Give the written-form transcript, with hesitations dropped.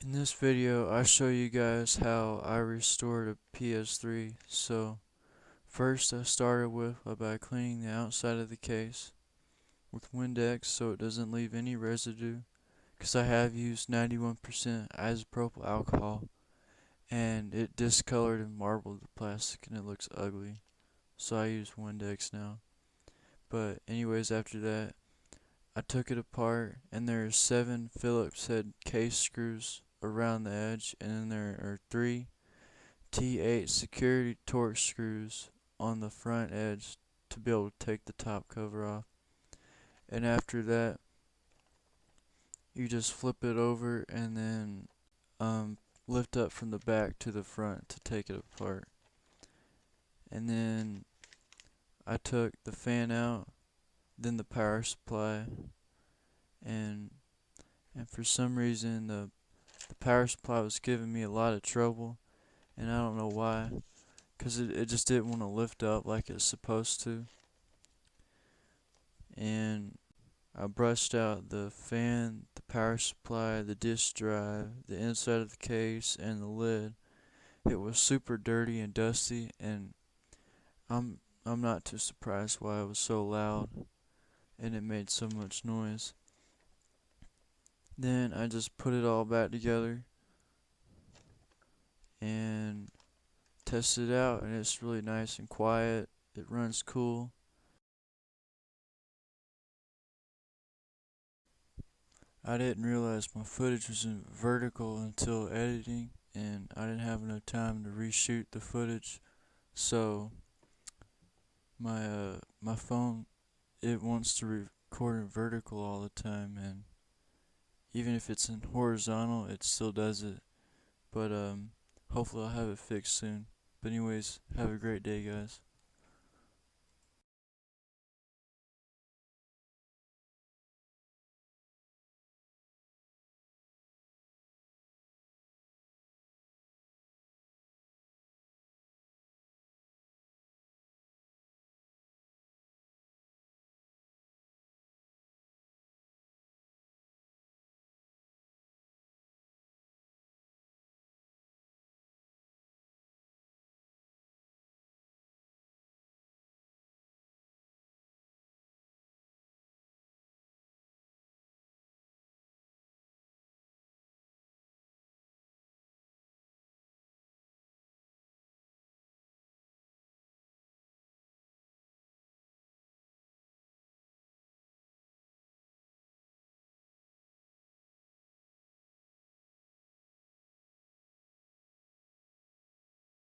In this video, I show you guys how I restored a PS3. So, first I started by cleaning the outside of the case with Windex so it doesn't leave any residue, because I have used 91% isopropyl alcohol and it discolored and marbled the plastic and it looks ugly. So I use Windex now. But anyways, after that, I took it apart and there are 7 Phillips head case screws around the edge, and then there are 3 T8 security torque screws on the front edge to be able to take the top cover off. And after that, you just flip it over and then lift up from the back to the front to take it apart. And then I took the fan out, then the power supply, and for some reason the power supply was giving me a lot of trouble, and I don't know why, because it just didn't want to lift up like it's supposed to. And I brushed out the fan, the power supply, the disk drive, the inside of the case, and the lid. It was super dirty and dusty, and I'm not too surprised why it was so loud and it made so much noise. Then I just put it all back together and tested it out, and it's really nice and quiet. It runs cool. I didn't realize my footage was in vertical until editing, and I didn't have enough time to reshoot the footage. So my phone, it wants to record in vertical all the time, and even if it's in horizontal, it still does it. But hopefully I'll have it fixed soon. But anyways, have a great day, guys.